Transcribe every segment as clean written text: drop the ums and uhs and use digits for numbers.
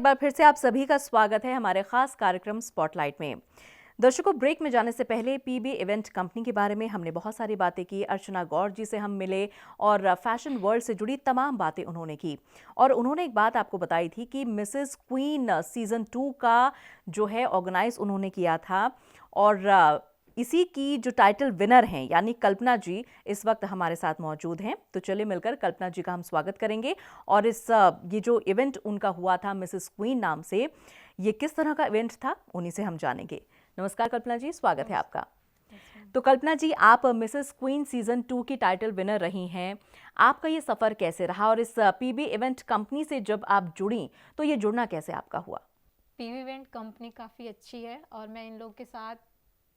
बार फिर से आप सभी का स्वागत है हमारे खास कार्यक्रम स्पॉटलाइट में। दर्शकों, ब्रेक में जाने से पहले पीबी इवेंट कंपनी के बारे में हमने बहुत सारी बातें की। अर्चना गौर जी से हम मिले और फैशन वर्ल्ड से जुड़ी तमाम बातें उन्होंने की। और उन्होंने एक बात आपको बताई थी कि मिसेस क्वीन सीजन 2 का जो है ऑर्गेनाइज उन्होंने किया था। और इसी की जो टाइटल विनर हैं यानी कल्पना जी इस वक्त हमारे साथ मौजूद हैं। तो चलिए मिलकर कल्पना जी का हम स्वागत करेंगे और ये जो इवेंट उनका हुआ था मिसेस क्वीन नाम से, ये किस तरह का इवेंट था उन्हीं से हम जानेंगे। नमस्कार कल्पना जी, स्वागत है आपका। तो कल्पना जी, आप मिसेस क्वीन सीजन 2 की टाइटल विनर रही हैं। आपका ये सफर कैसे रहा और इस पीबी इवेंट कंपनी से जब आप जुड़ी तो ये जुड़ना कैसे आपका हुआ? पीवी इवेंट कंपनी काफ़ी अच्छी है और मैं इन लोग के साथ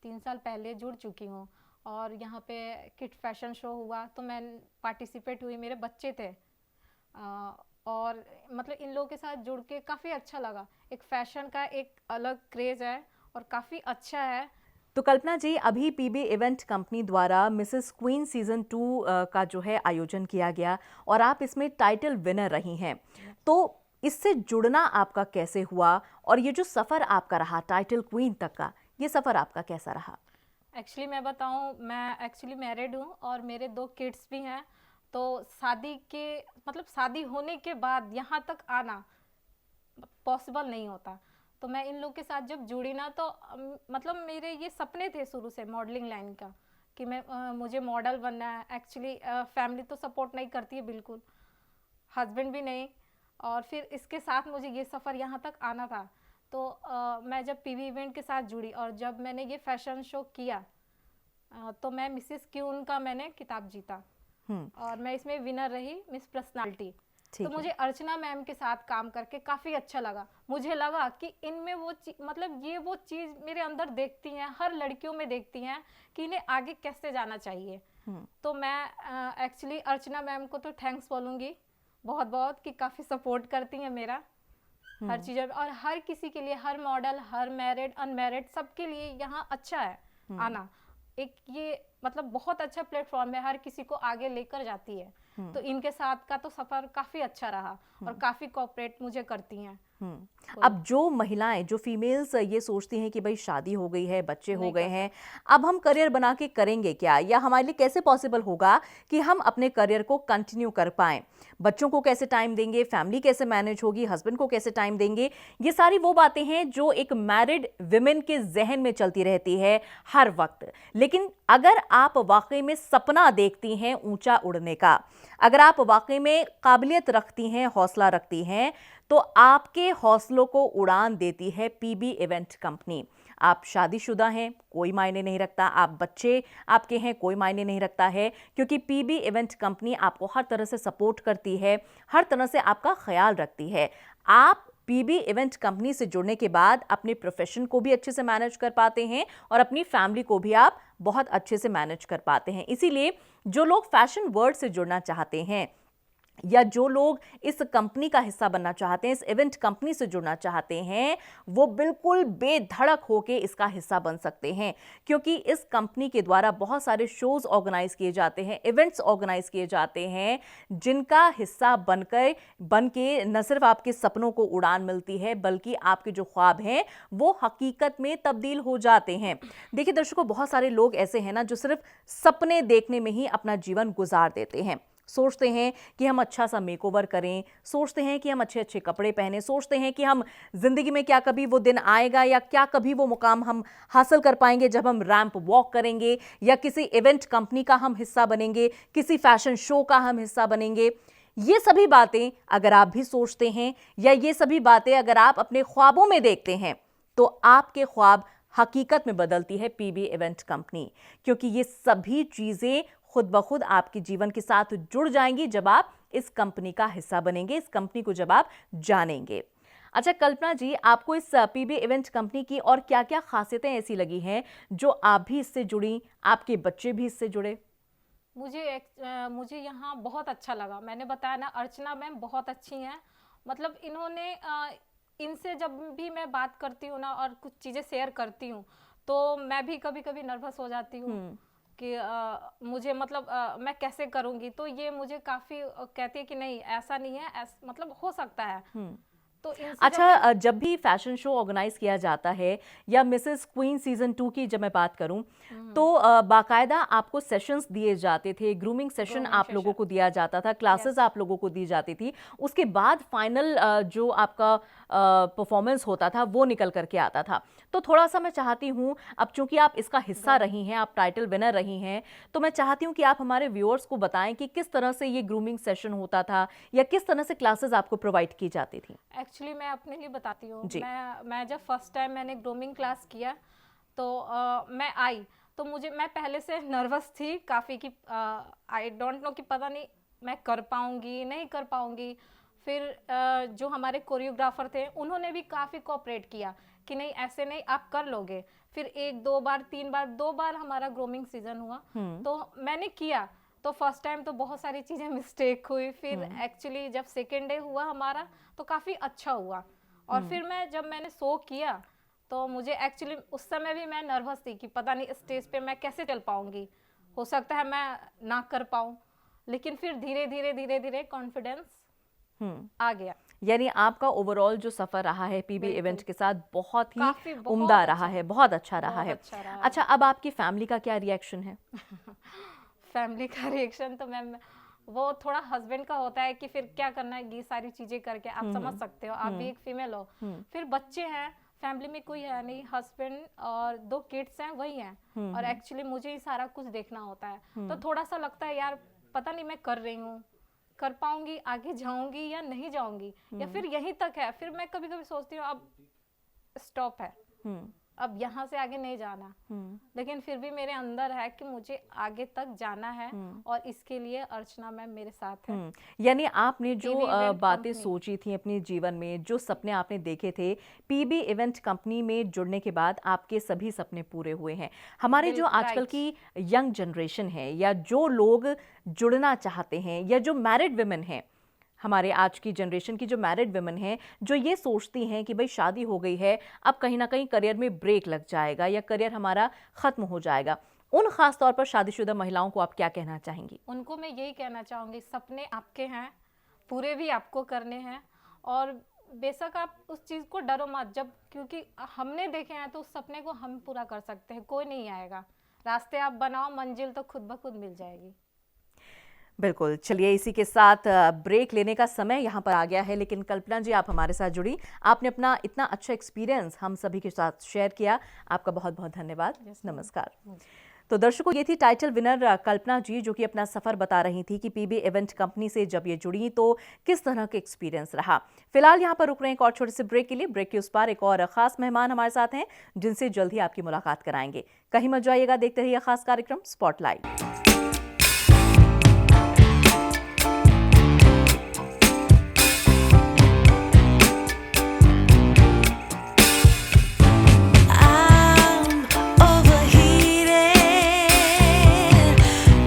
3 साल पहले जुड़ चुकी हूँ। और यहाँ पे किड फैशन शो हुआ तो मैं पार्टिसिपेट हुई, मेरे बच्चे थे। और मतलब इन लोगों के साथ जुड़ के काफ़ी अच्छा लगा। एक फ़ैशन का एक अलग क्रेज़ है और काफ़ी अच्छा है। तो कल्पना जी, अभी पीबी इवेंट कंपनी द्वारा मिसेस क्वीन सीजन 2 का जो है आयोजन किया गया और आप इसमें टाइटल विनर रही हैं। तो इससे जुड़ना आपका कैसे हुआ और ये जो सफ़र आपका रहा टाइटल क्वीन तक का, ये सफ़र आपका कैसा रहा? एक्चुअली मैं बताऊँ, मैं एक्चुअली मैरिड हूँ और मेरे 2 किड्स भी हैं। तो शादी के मतलब शादी होने के बाद यहाँ तक आना पॉसिबल नहीं होता। तो मैं इन लोग के साथ जब जुड़ी ना तो मतलब मेरे ये सपने थे शुरू से मॉडलिंग लाइन का कि मुझे मॉडल बनना है। एक्चुअली फैमिली तो सपोर्ट नहीं करती है बिल्कुल, हस्बैंड भी नहीं। और फिर इसके साथ मुझे ये सफ़र यहाँ तक आना था। तो मैं जब पीवी इवेंट के साथ जुड़ी और जब मैंने ये फैशन शो किया तो मैं मिसेस क्यून का मैंने किताब जीता और मैं इसमें विनर रही, मिस पर्सनालिटी। तो मुझे अर्चना मैम के साथ काम करके काफ़ी अच्छा लगा। मुझे लगा कि इनमें मतलब ये वो चीज़ मेरे अंदर देखती हैं, हर लड़कियों में देखती हैं कि इन्हें आगे कैसे जाना चाहिए। तो मैं एक्चुअली अर्चना मैम को तो थैंक्स बोलूँगी बहुत बहुत कि काफ़ी सपोर्ट करती हैं मेरा हर चीज़ और हर किसी के लिए, हर मॉडल, हर मैरिड अनमैरिड सबके लिए यहाँ अच्छा है आना। एक ये मतलब बहुत अच्छा प्लेटफॉर्म है, हर किसी को आगे लेकर जाती है। तो इनके साथ का तो सफ़र काफ़ी अच्छा रहा और काफ़ी कोऑपरेट मुझे करती हैं। अब जो महिलाएं, जो फीमेल्स ये सोचती हैं कि भाई शादी हो गई है, बच्चे हो गए हैं, अब हम करियर बना के करेंगे क्या, या हमारे लिए कैसे पॉसिबल होगा कि हम अपने करियर को कंटिन्यू कर पाएं, बच्चों को कैसे टाइम देंगे, फैमिली कैसे मैनेज होगी, हस्बैंड को कैसे टाइम देंगे, ये सारी वो बातें हैं जो एक मैरिड विमेन के जहन में चलती रहती है हर वक्त। लेकिन अगर आप वाकई में सपना देखती हैं ऊंचा उड़ने का, अगर आप वाकई में काबिलियत रखती हैं, हौसला रखती हैं, तो आपके हौसलों को उड़ान देती है पीबी इवेंट कंपनी। आप शादीशुदा हैं, कोई मायने नहीं रखता, आप बच्चे आपके हैं, कोई मायने नहीं रखता है, क्योंकि पीबी इवेंट कंपनी आपको हर तरह से सपोर्ट करती है, हर तरह से आपका ख्याल रखती है। आप पीबी इवेंट कंपनी से जुड़ने के बाद अपने प्रोफेशन को भी अच्छे से मैनेज कर पाते हैं और अपनी फैमिली को भी आप बहुत अच्छे से मैनेज कर पाते हैं। इसीलिए जो लोग फैशन वर्ल्ड से जुड़ना चाहते हैं या जो लोग इस कंपनी का हिस्सा बनना चाहते हैं, इस इवेंट कंपनी से जुड़ना चाहते हैं, वो बिल्कुल बेधड़क होकर इसका हिस्सा बन सकते हैं, क्योंकि इस कंपनी के द्वारा बहुत सारे शोज ऑर्गेनाइज किए जाते हैं, इवेंट्स ऑर्गेनाइज किए जाते हैं, जिनका हिस्सा बन के न सिर्फ आपके सपनों को उड़ान मिलती है, बल्कि आपके जो ख्वाब हैं वो हकीकत में तब्दील हो जाते हैं। देखिए दर्शकों, बहुत सारे लोग ऐसे हैं ना जो सिर्फ सपने देखने में ही अपना जीवन गुजार देते हैं। सोचते हैं कि हम अच्छा सा मेकओवर करें, सोचते हैं कि हम अच्छे अच्छे कपड़े पहने, सोचते हैं कि हम जिंदगी में क्या कभी वो दिन आएगा या क्या कभी वो मुकाम हम हासिल कर पाएंगे जब हम रैंप वॉक करेंगे या किसी इवेंट कंपनी का हम हिस्सा बनेंगे, किसी फैशन शो का हम हिस्सा बनेंगे। ये सभी बातें अगर आप भी सोचते हैं या ये सभी बातें अगर आप अपने ख्वाबों में देखते हैं, तो आपके ख्वाब हकीकत में बदलती है पीबी इवेंट कंपनी, क्योंकि ये सभी चीजें खुद ब खुद आपके जीवन के साथ जुड़ जाएंगी जब आप इस कंपनी का हिस्सा बनेंगे, इस कंपनी को जब आप जानेंगे। अच्छा कल्पना जी, आपको इस पीबी इवेंट कंपनी की और क्या-क्या खासियतें ऐसी लगी हैं जो आप भी इससे जुड़ी, आपके बच्चे भी इससे जुड़े? मुझे यहाँ बहुत अच्छा लगा। मैंने बताया ना, अर्चना मैम बहुत अच्छी हैं। मतलब इन्होंने इनसे जब भी मैं बात करती हूँ ना और कुछ चीज़ें शेयर करती हूँ तो मैं भी कभी कभी नर्वस हो जाती हूँ कि मुझे मतलब मैं कैसे करूँगी। तो ये मुझे काफ़ी कहती है कि नहीं ऐसा नहीं है, मतलब हो सकता है। तो इनसे अच्छा, जब भी फैशन शो ऑर्गेनाइज किया जाता है या मिसेस क्वीन सीजन 2 की जब मैं बात करूं, तो बाकायदा आपको सेशंस दिए जाते थे, ग्रूमिंग सेशन ग्रूमिंग आप लोगों सेशन, को दिया जाता था, क्लासेस आप लोगों को दी जाती थी। उसके बाद फाइनल जो आपका परफॉर्मेंस होता था वो निकल करके आता था। तो थोड़ा सा मैं चाहती हूँ, अब चूंकि आप इसका हिस्सा रही हैं, आप टाइटल विनर रही हैं, तो मैं चाहती हूँ कि आप हमारे व्यूअर्स को बताएं कि किस तरह से ये ग्रूमिंग सेशन होता था या किस तरह से क्लासेस आपको प्रोवाइड की जाती थी। एक्चुअली मैं अपने लिए बताती हूँ। जी। मैं जब फर्स्ट टाइम मैंने ग्रूमिंग क्लास किया तो मैं आई तो मैं पहले से नर्वस थी काफ़ी कि आई डोंट नो कि पता नहीं मैं कर पाऊँगी नहीं कर पाऊँगी। फिर जो हमारे कोरियोग्राफर थे उन्होंने भी काफ़ी कोऑपरेट किया कि नहीं ऐसे नहीं आप कर लोगे। फिर 1 2 बार 3 बार 2 बार हमारा ग्रूमिंग सीजन हुआ तो मैंने किया। तो फर्स्ट टाइम तो बहुत सारी चीज़ें मिस्टेक हुई। फिर एक्चुअली जब सेकेंड डे हुआ हमारा तो काफ़ी अच्छा हुआ। और फिर जब मैंने शो किया तो मुझे एक्चुअली उस समय भी मैं नर्वस थी कि पता नहीं स्टेज पे मैं कैसे चल पाऊंगी, हो सकता है मैं ना कर पाऊं। लेकिन फिर धीरे धीरे कॉन्फिडेंस आ गया। यानी आपका ओवरऑल जो सफर रहा है पीबी बिल्कुल। इवेंट के साथ बहुत ही काफी उम्दा रहा है, बहुत अच्छा रहा बहुत है। अच्छा रहा। अच्छा, अब आपकी फैमिली का क्या रिएक्शन है? फैमिली का रिएक्शन तो मैम वो थोड़ा हस्बैंड का होता है कि फिर क्या करना है ये सारी चीजें करके, आप समझ सकते हो, आप भी एक फीमेल हो। फिर बच्चे हैं, फैमिली में कोई है नहीं, हस्बैंड और 2 किड्स हैं वही हैं। और एक्चुअली मुझे ही सारा कुछ देखना होता है तो थोड़ा सा लगता है यार पता नहीं मैं कर रही हूँ, कर पाऊंगी, आगे जाऊंगी या नहीं जाऊंगी, या फिर यहीं तक है। फिर मैं कभी कभी सोचती हूँ अब स्टॉप है, अब यहाँ से आगे नहीं जाना। लेकिन फिर भी मेरे अंदर है कि मुझे आगे तक जाना है और इसके लिए अर्चना मैम मेरे साथ है। यानी आपने जो पीबी इवेंट बातें कंपनी। सोची थी अपने जीवन में, जो सपने आपने देखे थे, पीबी इवेंट कंपनी में जुड़ने के बाद आपके सभी सपने पूरे हुए हैं। हमारे जो आजकल की यंग जनरेशन है या जो लोग जुड़ना चाहते हैं या जो मैरिड विमेन हैं, हमारे आज की जनरेशन की जो मैरिड वुमेन हैं, जो ये सोचती हैं कि भाई शादी हो गई है, अब कहीं ना कहीं करियर में ब्रेक लग जाएगा या करियर हमारा ख़त्म हो जाएगा, उन खास तौर पर शादीशुदा महिलाओं को आप क्या कहना चाहेंगी? उनको मैं यही कहना चाहूँगी, सपने आपके हैं, पूरे भी आपको करने हैं। और बेशक आप उस चीज़ को डरो मत, जब क्योंकि हमने देखे हैं तो उस सपने को हम पूरा कर सकते हैं, कोई नहीं आएगा। रास्ते आप बनाओ, मंजिल तो खुद ब खुद मिल जाएगी। बिल्कुल। चलिए, इसी के साथ ब्रेक लेने का समय यहाँ पर आ गया है, लेकिन कल्पना जी आप हमारे साथ जुड़ी, आपने अपना इतना अच्छा एक्सपीरियंस हम सभी के साथ शेयर किया, आपका बहुत बहुत धन्यवाद। नमस्कार। तो दर्शकों, ये थी टाइटल विनर कल्पना जी, जो कि अपना सफर बता रही थी कि पीबी इवेंट कंपनी से जब ये जुड़ी तो किस तरह का एक्सपीरियंस रहा। फिलहाल यहाँ पर रुक रहे हैं एक और छोटे से ब्रेक के लिए। ब्रेक के उस पार एक और खास मेहमान हमारे साथ हैं, जिनसे जल्द ही आपकी मुलाकात कराएंगे। कहीं मत जाइएगा, देखते रहिए खास कार्यक्रम स्पॉटलाइट।